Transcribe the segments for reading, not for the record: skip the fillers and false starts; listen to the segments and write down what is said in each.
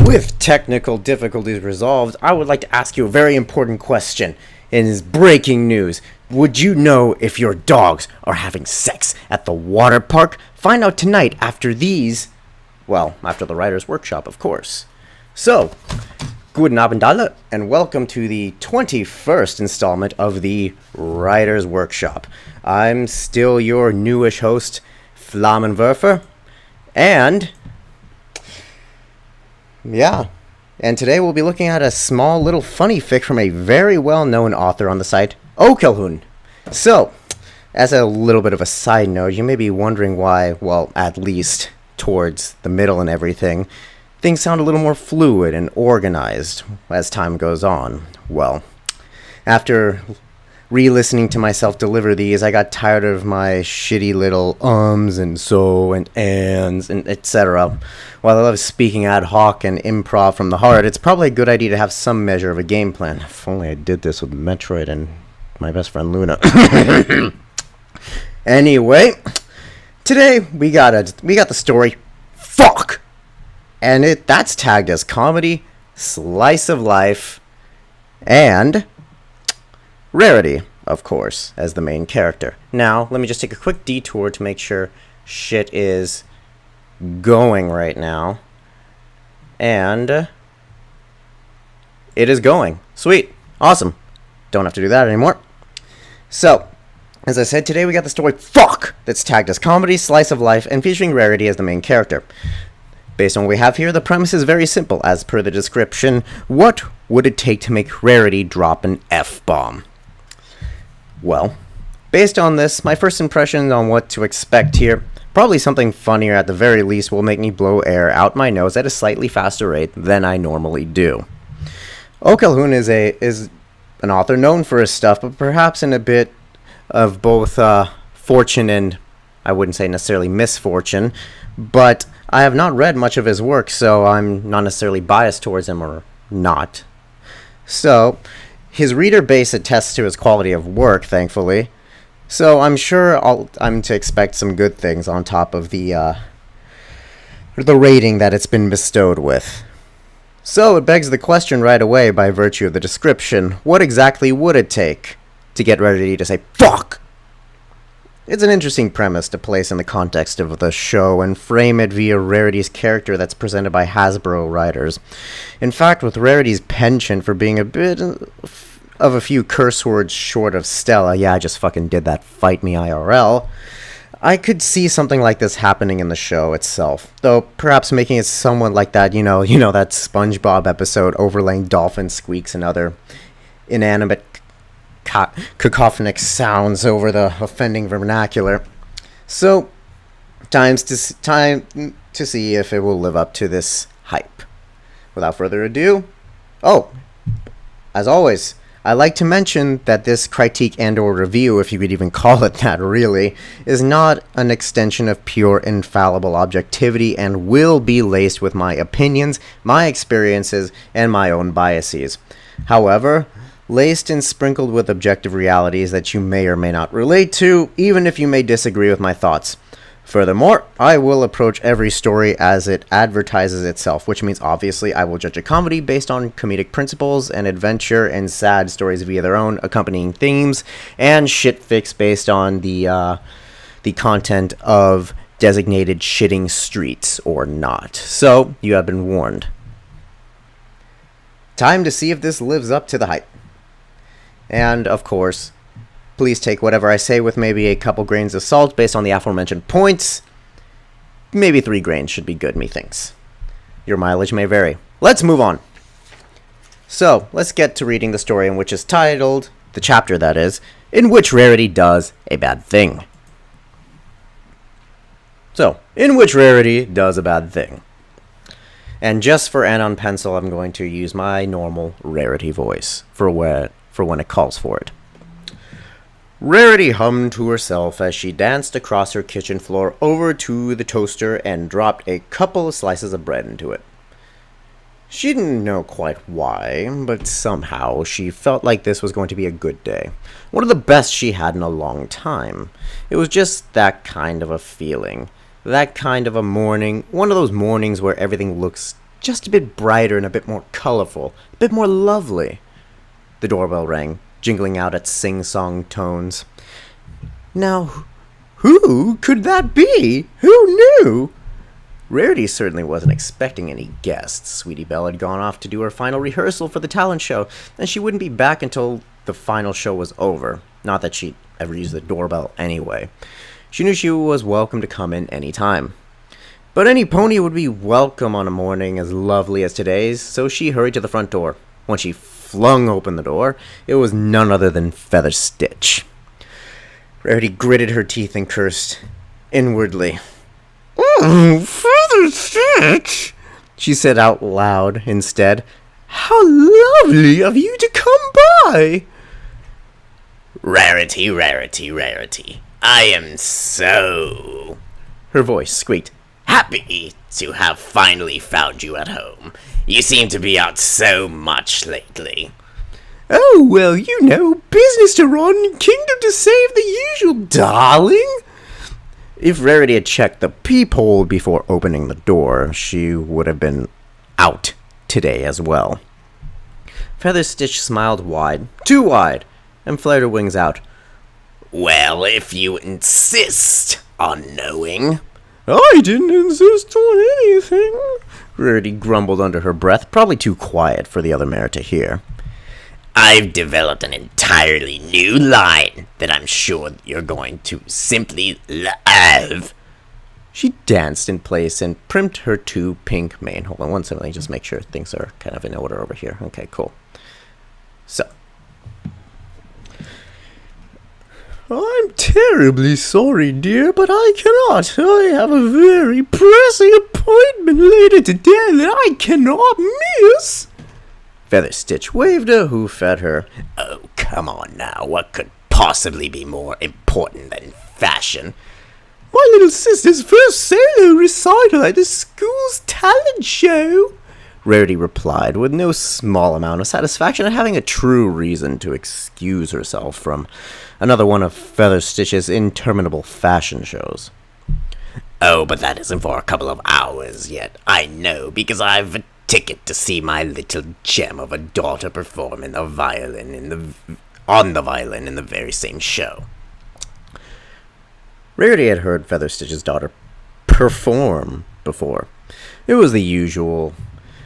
With technical difficulties resolved, I would like to ask you a very important question. It is breaking news. Would you know if your dogs are having sex at the water park? Find out tonight after these... Well, after the writer's workshop, of course. So, guten Abend alle, and welcome to the 21st installment of the writer's workshop. I'm still your newish host, Flammenwerfer, and... yeah, and today we'll be looking at a small little funny fic from a very well-known author on the site, Ocalhoun. So, as a little bit of a side note, you may be wondering why, well, at least towards the middle and everything, things sound a little more fluid and organized as time goes on. Well, after re-listening to myself deliver these, I got tired of my shitty little ums and so and ands and etc. While I love speaking ad hoc and improv from the heart, it's probably a good idea to have some measure of a game plan. If only I did this with Metroid and my best friend Luna. Anyway, today we got the story Fuck! And that's tagged as comedy, slice of life, and Rarity, of course, as the main character. Now, let me just take a quick detour to make sure shit is going right now. And it is going. Sweet. Awesome. Don't have to do that anymore. So, as I said, today we got the story Fuck! That's tagged as comedy, slice of life, and featuring Rarity as the main character. Based on what we have here, the premise is very simple. As per the description, what would it take to make Rarity drop an F-bomb? Well, based on this, my first impression on what to expect here, probably something funnier at the very least, will make me blow air out my nose at a slightly faster rate than I normally do. Ocalhoun is an author known for his stuff, but perhaps in a bit of both fortune and, I wouldn't say necessarily misfortune, but I have not read much of his work, so I'm not necessarily biased towards him or not. So, his reader base attests to his quality of work, thankfully. So I'm sure I'm to expect some good things on top of the rating that it's been bestowed with. So it begs the question right away by virtue of the description, what exactly would it take to get Rarity to say, fuck? It's an interesting premise to place in the context of the show and frame it via Rarity's character that's presented by Hasbro writers. In fact, with Rarity's penchant for being a bit of a few curse words short of stellar, yeah, I just fucking did that, fight me IRL, I could see something like this happening in the show itself. Though, perhaps making it somewhat like that, you know that SpongeBob episode overlaying dolphin squeaks and other inanimate cacophonic sounds over the offending vernacular. So, time to see if it will live up to this hype. Without further ado, as always, I like to mention that this critique and or review, if you could even call it that really, is not an extension of pure infallible objectivity and will be laced with my opinions, my experiences, and my own biases. However, laced and sprinkled with objective realities that you may or may not relate to, even if you may disagree with my thoughts. Furthermore, I will approach every story as it advertises itself, which means obviously I will judge a comedy based on comedic principles and adventure and sad stories via their own accompanying themes, and shit fics based on the content of designated shitting streets or not. So, you have been warned. Time to see if this lives up to the hype. And, of course, please take whatever I say with maybe a couple grains of salt based on the aforementioned points. Maybe 3 grains should be good, methinks. Your mileage may vary. Let's move on. So, let's get to reading the story, in which is titled, the chapter that is, In Which Rarity Does a Bad Thing. So, In Which Rarity Does a Bad Thing. And just for Anon Pencil, I'm going to use my normal Rarity voice for when it calls for it. Rarity hummed to herself as she danced across her kitchen floor over to the toaster and dropped a couple of slices of bread into it. She didn't know quite why, but somehow she felt like this was going to be a good day. One of the best she had in a long time. It was just that kind of a feeling. That kind of a morning. One of those mornings where everything looks just a bit brighter and a bit more colorful, a bit more lovely. The doorbell rang, jingling out its sing-song tones. Now, who could that be? Who knew? Rarity certainly wasn't expecting any guests. Sweetie Belle had gone off to do her final rehearsal for the talent show, and she wouldn't be back until the final show was over. Not that she'd ever use the doorbell anyway. She knew she was welcome to come in any time. But any pony would be welcome on a morning as lovely as today's, so she hurried to the front door. When she flung open the door, it was none other than Feather Stitch. Rarity gritted her teeth and cursed inwardly. "Oh, Feather Stitch," she said out loud instead. "How lovely of you to come by!" Rarity, Rarity, Rarity. I am so... Her voice squeaked. happy to have finally found you at home. You seem to be out so much lately. "Oh, well, you know, business to run, kingdom to save, the usual, darling." If Rarity had checked the peephole before opening the door, she would have been out today as well. Feather Stitch smiled wide, too wide, and flared her wings out. Well, if you insist on knowing. "I didn't insist on anything," Rarity grumbled under her breath, probably too quiet for the other mare to hear. I've developed an entirely new line that I'm sure you're going to simply love. She danced in place and primped her two pink mane. Hold on one second, let me just make sure things are kind of in order over here. Okay, cool. So. "I'm terribly sorry, dear, but I cannot. I have a very pressing appointment later today that I cannot miss." Feather Stitch waved a hoof at her. Oh, come on now. What could possibly be more important than fashion? "My little sister's first solo recital at the school's talent show," Rarity replied, with no small amount of satisfaction at having a true reason to excuse herself from another one of Feather Stitch's interminable fashion shows. Oh, but that isn't for a couple of hours yet. I know, because I've a ticket to see my little gem of a daughter perform on the violin in the very same show. Rarity had heard Feather Stitch's daughter perform before. It was the usual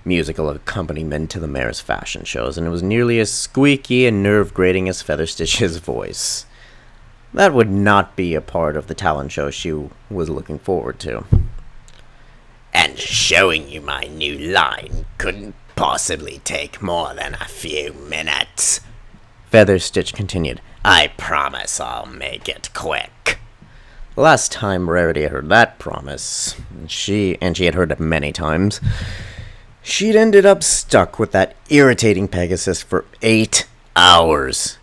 musical accompaniment to the mare's fashion shows, and it was nearly as squeaky and nerve-grating as Feather Stitch's voice. That would not be a part of the talent show she was looking forward to. And showing you my new line couldn't possibly take more than a few minutes. Feather Stitch continued. I promise I'll make it quick. The last time Rarity had heard that promise, she had heard it many times, she'd ended up stuck with that irritating Pegasus for 8 hours,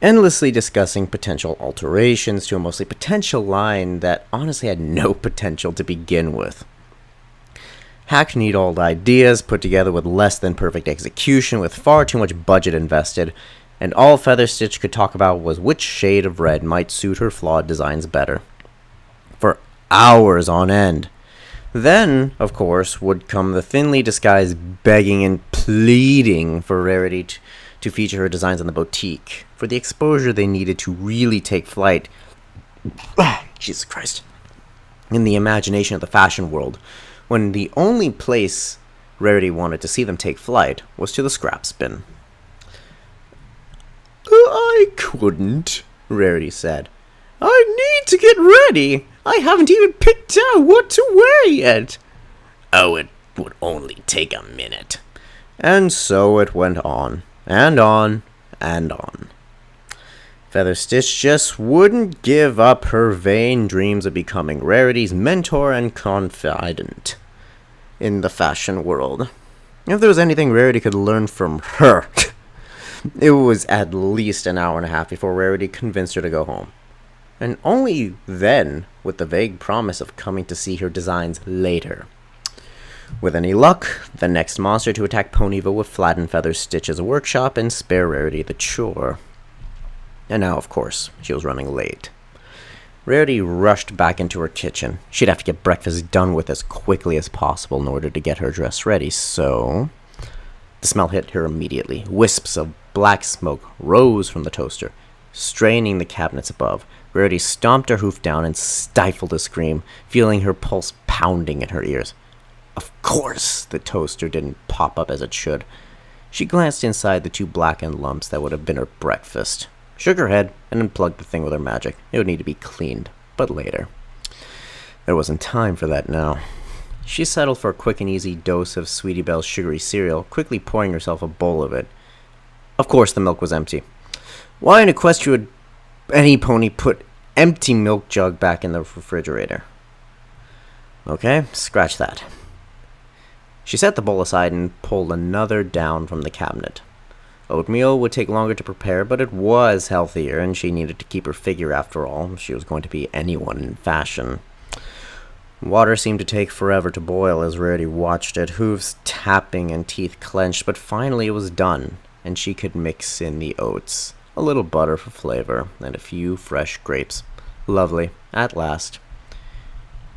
endlessly discussing potential alterations to a mostly potential line that honestly had no potential to begin with. Hackneyed old ideas put together with less than perfect execution with far too much budget invested, and all Feather Stitch could talk about was which shade of red might suit her flawed designs better. For hours on end. Then, of course, would come the thinly disguised begging and pleading for Rarity to feature her designs on the boutique, for the exposure they needed to really take flight. Jesus Christ. In the imagination of the fashion world, when the only place Rarity wanted to see them take flight was to the scraps bin. "I couldn't," Rarity said. "I need to get ready. I haven't even picked out what to wear yet." Oh, it would only take a minute. And so it went on, and on, and on. Feather Stitch just wouldn't give up her vain dreams of becoming Rarity's mentor and confidant in the fashion world. If there was anything Rarity could learn from her, it was at least an hour and a half before Rarity convinced her to go home. And only then with the vague promise of coming to see her designs later. With any luck, the next monster to attack Ponyville would flatten Feather Stitch's workshop and spare Rarity the chore. And now, of course, she was running late. Rarity rushed back into her kitchen. She'd have to get breakfast done with as quickly as possible in order to get her dress ready, so... The smell hit her immediately. Wisps of black smoke rose from the toaster, straining the cabinets above. Rarity stomped her hoof down and stifled a scream, feeling her pulse pounding in her ears. Of course the toaster didn't pop up as it should. She glanced inside the two blackened lumps that would have been her breakfast, shook her head, and unplugged the thing with her magic. It would need to be cleaned, but later. There wasn't time for that now. She settled for a quick and easy dose of Sweetie Belle's sugary cereal, quickly pouring herself a bowl of it. Of course the milk was empty. Why in a quest would any pony put empty milk jug back in the refrigerator? Okay, scratch that. She set the bowl aside and pulled another down from the cabinet. Oatmeal would take longer to prepare, but it was healthier, and she needed to keep her figure after all. She was going to be anyone in fashion. Water seemed to take forever to boil as Rarity watched it, hooves tapping and teeth clenched, but finally it was done, and she could mix in the oats, a little butter for flavor, and a few fresh grapes. Lovely, at last.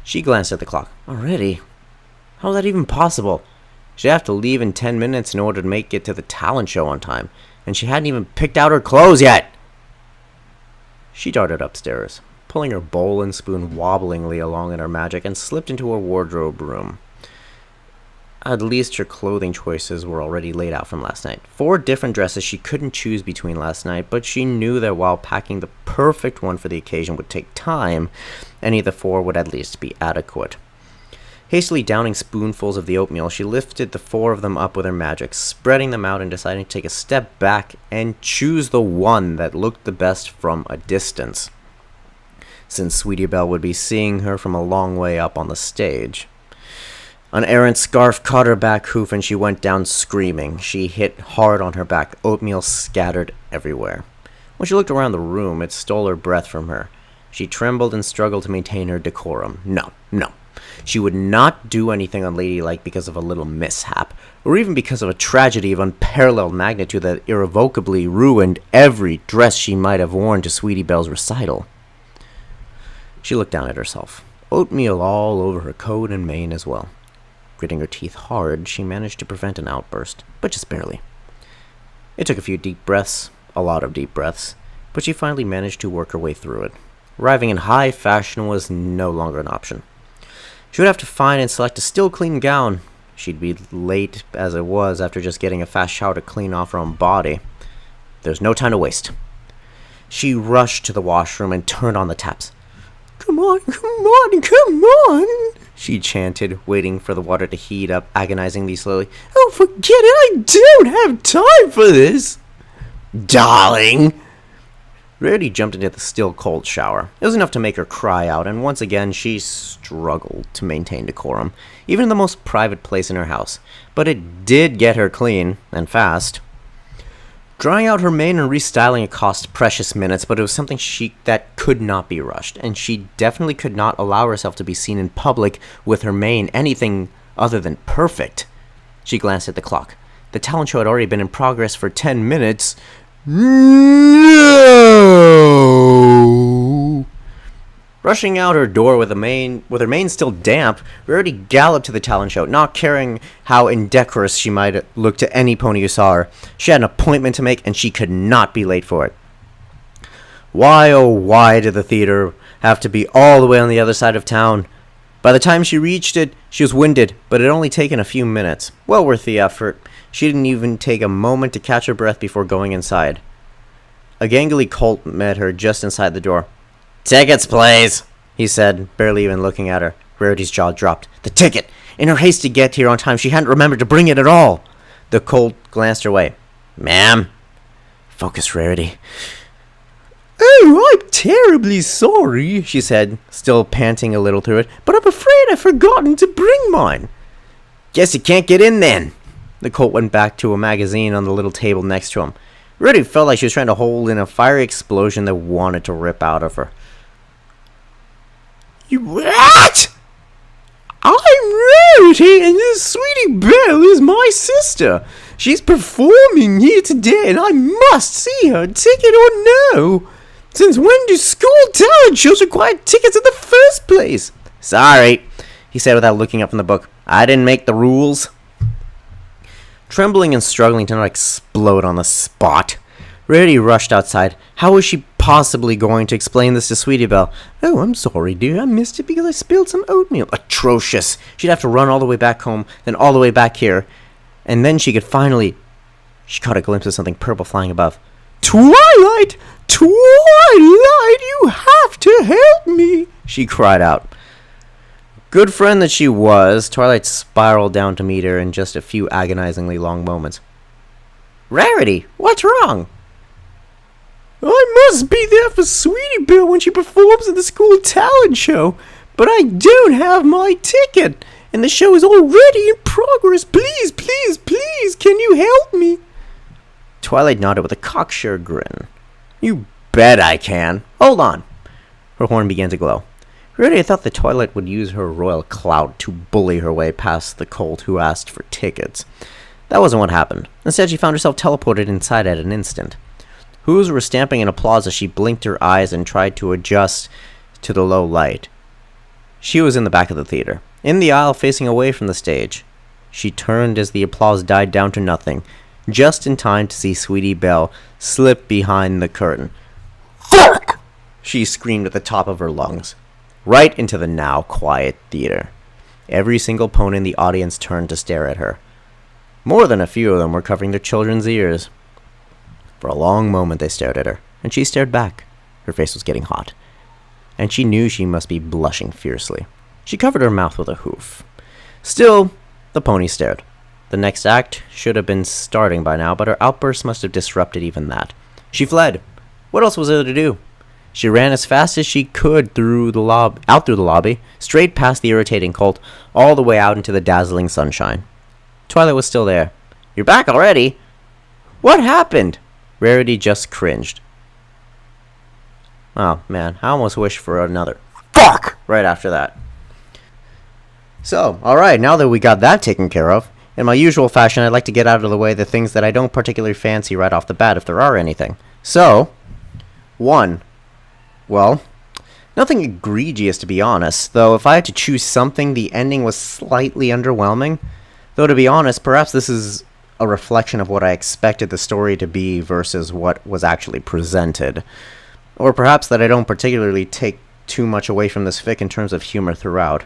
She glanced at the clock. Already? How was that even possible? She'd have to leave in 10 minutes in order to make it to the talent show on time, and she hadn't even picked out her clothes yet! She darted upstairs, pulling her bowl and spoon wobblingly along in her magic, and slipped into her wardrobe room. At least her clothing choices were already laid out from last night. 4 different dresses she couldn't choose between last night, but she knew that while packing the perfect one for the occasion would take time, any of the 4 would at least be adequate. Hastily downing spoonfuls of the oatmeal, she lifted the 4 of them up with her magic, spreading them out and deciding to take a step back and choose the one that looked the best from a distance, since Sweetie Belle would be seeing her from a long way up on the stage. An errant scarf caught her back hoof and she went down screaming. She hit hard on her back, oatmeal scattered everywhere. When she looked around the room, it stole her breath from her. She trembled and struggled to maintain her decorum. No. She would not do anything unladylike because of a little mishap, or even because of a tragedy of unparalleled magnitude that irrevocably ruined every dress she might have worn to Sweetie Belle's recital. She looked down at herself, oatmeal all over her coat and mane as well. Gritting her teeth hard, she managed to prevent an outburst, but just barely. It took a few deep breaths, a lot of deep breaths, but she finally managed to work her way through it. Arriving in high fashion was no longer an option. She would have to find and select a still clean gown. She'd be late as it was after just getting a fast shower to clean off her own body. There's no time to waste. She rushed to the washroom and turned on the taps. Come on, she chanted, waiting for the water to heat up agonizingly slowly. Oh, forget it, I don't have time for this. Darling! Rarity jumped into the still cold shower. It was enough to make her cry out, and once again she struggled to maintain decorum, even in the most private place in her house. But it did get her clean, and fast. Drying out her mane and restyling it cost precious minutes, but it was something that could not be rushed, and she definitely could not allow herself to be seen in public with her mane anything other than perfect. She glanced at the clock. The talent show had already been in progress for 10 minutes. No! Rushing out her door with her mane still damp, Rarity galloped to the talent show, not caring how indecorous she might look to any pony who saw her. She had an appointment to make, and she could not be late for it. Why, oh why did the theater have to be all the way on the other side of town? By the time she reached it, she was winded, but it had only taken a few minutes. Well worth the effort. She didn't even take a moment to catch her breath before going inside. A gangly colt met her just inside the door. "Tickets, please," he said, barely even looking at her. Rarity's jaw dropped. The ticket! In her haste to get here on time, she hadn't remembered to bring it at all. The colt glanced her way. "Ma'am?" Focus, Rarity. "Oh, I'm terribly sorry," she said, still panting a little through it, "but I'm afraid I've forgotten to bring mine." "Guess you can't get in then." The colt went back to a magazine on the little table next to him. Rarity felt like she was trying to hold in a fiery explosion that wanted to rip out of her. "You what?" "I'm Rarity, and this Sweetie Belle is my sister. She's performing here today, and I must see her, ticket or no." Since when do school talent shows require tickets in the first place? Sorry, he said without looking up from the book. I didn't make the rules. Trembling and struggling to not explode on the spot, Rarity rushed outside. How was she possibly going to explain this to Sweetie Belle? Oh, I'm sorry, dear. I missed it because I spilled some oatmeal. Atrocious. She'd have to run all the way back home, then all the way back here. And then she could finally... She caught a glimpse of something purple flying above. Twilight! Twilight! You have to help me! She cried out. Good friend that she was, Twilight spiraled down to meet her in just a few agonizingly long moments. Rarity, what's wrong? I must be there for Sweetie Belle when she performs in the school talent show, but I don't have my ticket, and the show is already in progress. Please, please, please, can you help me? Twilight nodded with a cocksure grin. You bet I can. Hold on. Her horn began to glow. Rarity thought the Twilight would use her royal clout to bully her way past the colt who asked for tickets. That wasn't what happened. Instead, she found herself teleported inside at an instant. Who's were stamping in applause as she blinked her eyes and tried to adjust to the low light. She was in the back of the theater, in the aisle facing away from the stage. She turned as the applause died down to nothing, just in time to see Sweetie Belle slip behind the curtain. Fuck! She screamed at the top of her lungs, right into the now quiet theater. Every single pony in the audience turned to stare at her. More than a few of them were covering their children's ears. For a long moment they stared at her, and she stared back. Her face was getting hot, and she knew she must be blushing fiercely. She covered her mouth with a hoof. Still, the pony stared. The next act should have been starting by now, but her outburst must have disrupted even that. She fled. What else was there to do? She ran as fast as she could out through the lobby, straight past the irritating colt, all the way out into the dazzling sunshine. Twilight was still there. You're back already? What happened? Rarity just cringed. Oh, man, I almost wish for another fuck right after that. So, alright, now that we got that taken care of, in my usual fashion, I'd like to get out of the way the things that I don't particularly fancy right off the bat, if there are anything. So, 1. Well, nothing egregious to be honest, though if I had to choose something, the ending was slightly underwhelming. Though to be honest, perhaps this is a reflection of what I expected the story to be versus what was actually presented. Or perhaps that I don't particularly take too much away from this fic in terms of humor throughout.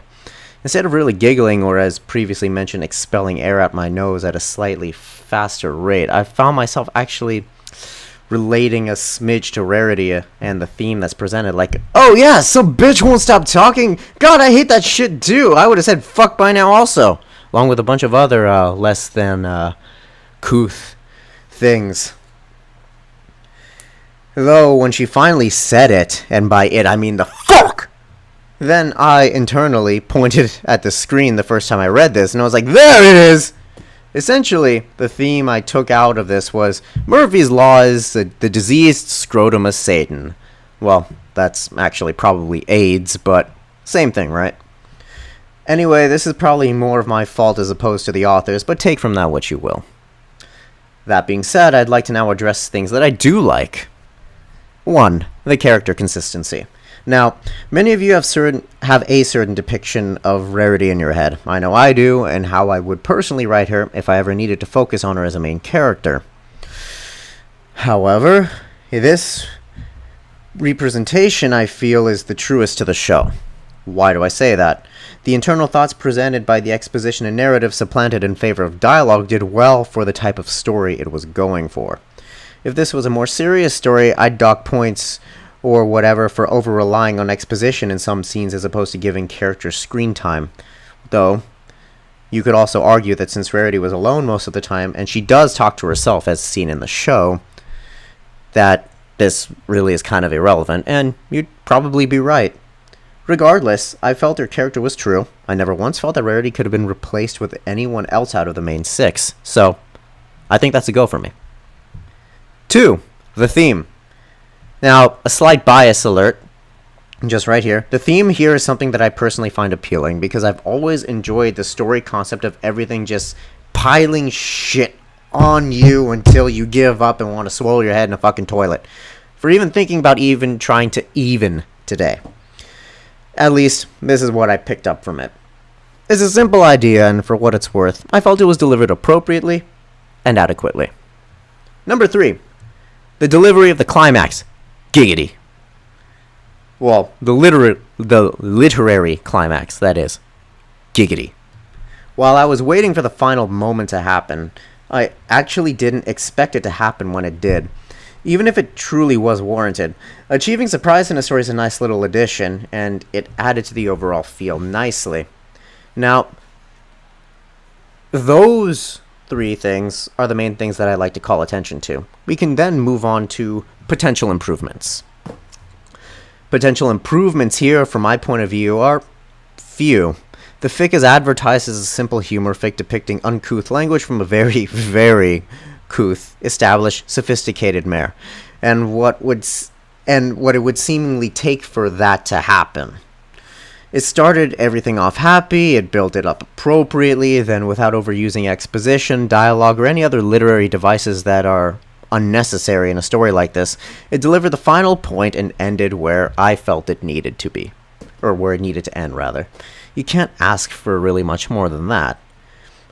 Instead of really giggling or, as previously mentioned, expelling air out my nose at a slightly faster rate, I found myself actually relating a smidge to Rarity and the theme that's presented, like, oh yeah, some bitch won't stop talking! God, I hate that shit too! I would have said fuck by now also! Along with a bunch of other less than uncouth things. Though, when she finally said it, and by it I mean the fuck, then I internally pointed at the screen the first time I read this, and I was like, there it is! Essentially, the theme I took out of this was Murphy's Law is the diseased scrotum of Satan. Well, that's actually probably AIDS, but same thing, right? Anyway, this is probably more of my fault as opposed to the author's, but take from that what you will. That being said, I'd like to now address things that I do like. 1. The character consistency. Now, many of you have a certain depiction of Rarity in your head. I know I do, and how I would personally write her if I ever needed to focus on her as a main character. However, this representation I feel is the truest to the show. Why do I say that? The internal thoughts presented by the exposition and narrative supplanted in favor of dialogue did well for the type of story it was going for. If this was a more serious story, I'd dock points or whatever for over-relying on exposition in some scenes as opposed to giving characters screen time. Though, you could also argue that since Rarity was alone most of the time, and she does talk to herself as seen in the show, that this really is kind of irrelevant, and you'd probably be right. Regardless, I felt her character was true. I never once felt that Rarity could have been replaced with anyone else out of the main 6, so I think that's a go for me. 2. The theme. Now, a slight bias alert, just right here. The theme here is something that I personally find appealing, because I've always enjoyed the story concept of everything just piling shit on you until you give up and want to swallow your head in a fucking toilet. for even thinking about even trying to even today. At least, this is what I picked up from it. It's a simple idea, and for what it's worth, I felt it was delivered appropriately and adequately. Number 3. The delivery of the climax. Giggity. Well, the literary climax, that is. Giggity. While I was waiting for the final moment to happen, I actually didn't expect it to happen when it did, even if it truly was warranted. Achieving surprise in a story is a nice little addition, and it added to the overall feel nicely. Now, those 3 things are the main things that I like to call attention to. We can then move on to potential improvements. Potential improvements here, from my point of view, are few. The fic is advertised as a simple humor fic depicting uncouth language from a very, very couth, established, sophisticated mare, and what it would seemingly take for that to happen. It started everything off happy, it built it up appropriately, then without overusing exposition, dialogue, or any other literary devices that are unnecessary in a story like this, it delivered the final point and ended where I felt it needed to be. Or where it needed to end, rather. You can't ask for really much more than that.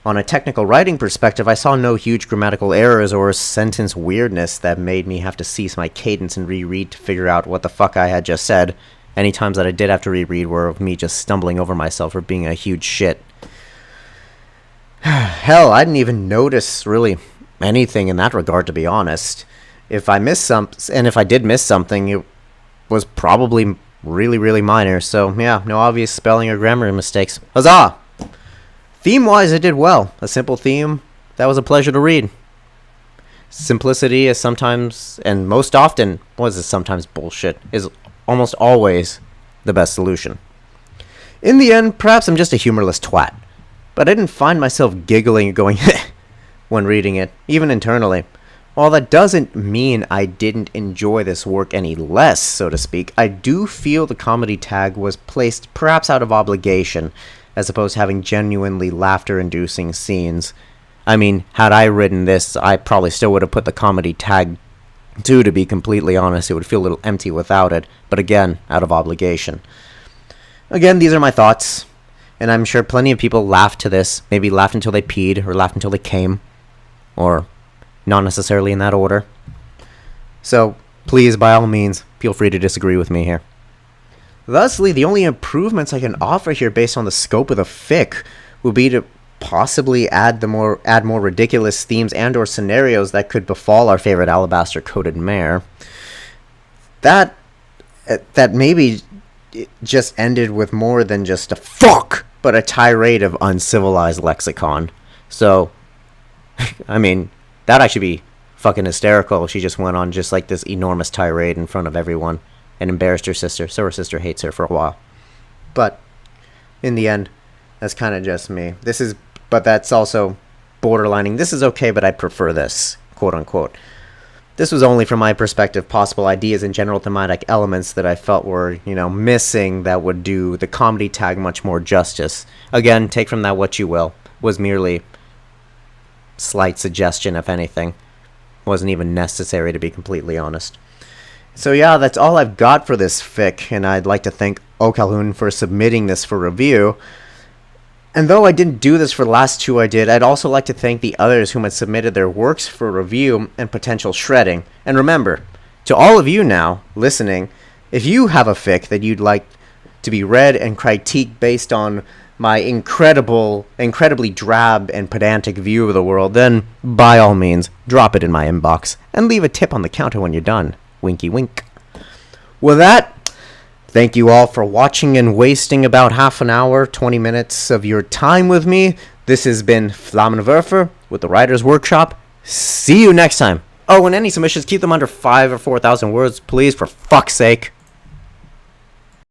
On a technical writing perspective, I saw no huge grammatical errors or sentence weirdness that made me have to cease my cadence and reread to figure out what the fuck I had just said. Any times that I did have to reread were of me just stumbling over myself or being a huge shit. Hell, I didn't even notice really anything in that regard, to be honest. If I did miss something, it was probably really, really minor. So yeah, no obvious spelling or grammar mistakes. Huzzah! Theme-wise, it did well. A simple theme that was a pleasure to read. Simplicity is sometimes, and most often, sometimes bullshit, is almost always the best solution. In the end, perhaps I'm just a humorless twat, but I didn't find myself giggling or going when reading it, even internally. While that doesn't mean I didn't enjoy this work any less, so to speak, I do feel the comedy tag was placed perhaps out of obligation, as opposed to having genuinely laughter-inducing scenes. I mean, had I written this, I probably still would have put the comedy tag too, to be completely honest. It would feel a little empty without it, but again, out of obligation. Again, these are my thoughts, and I'm sure plenty of people laughed to this, maybe laughed until they peed, or laughed until they came, or not necessarily in that order. So, please, by all means, feel free to disagree with me here. Thusly, the only improvements I can offer here based on the scope of the fic would be to possibly add more ridiculous themes and or scenarios that could befall our favorite alabaster-coated mare. That maybe it just ended with more than just a fuck, but a tirade of uncivilized lexicon. So, I mean, that'd actually be fucking hysterical if she just went on just like this enormous tirade in front of everyone and embarrassed her sister, so her sister hates her for a while. But, in the end, that's kind of just me. But that's also borderlining. This is okay, but I prefer this, quote unquote. This was only from my perspective possible ideas and general thematic elements that I felt were, missing that would do the comedy tag much more justice. Again, take from that what you will. Was merely slight suggestion, if anything. Wasn't even necessary, to be completely honest. So yeah, that's all I've got for this fic, and I'd like to thank Ocalhoun for submitting this for review. And though I didn't do this for the last 2 I did, I'd also like to thank the others whom had submitted their works for review and potential shredding. And remember, to all of you now listening, if you have a fic that you'd like to be read and critiqued based on my incredibly drab and pedantic view of the world, then by all means, drop it in my inbox and leave a tip on the counter when you're done. Winky wink. With that, thank you all for watching and wasting about half an hour, 20 minutes of your time with me. This has been Flammenwerfer with the Writer's Workshop. See you next time. Oh, and any submissions, keep them under 5 or 4,000 words, please, for fuck's sake.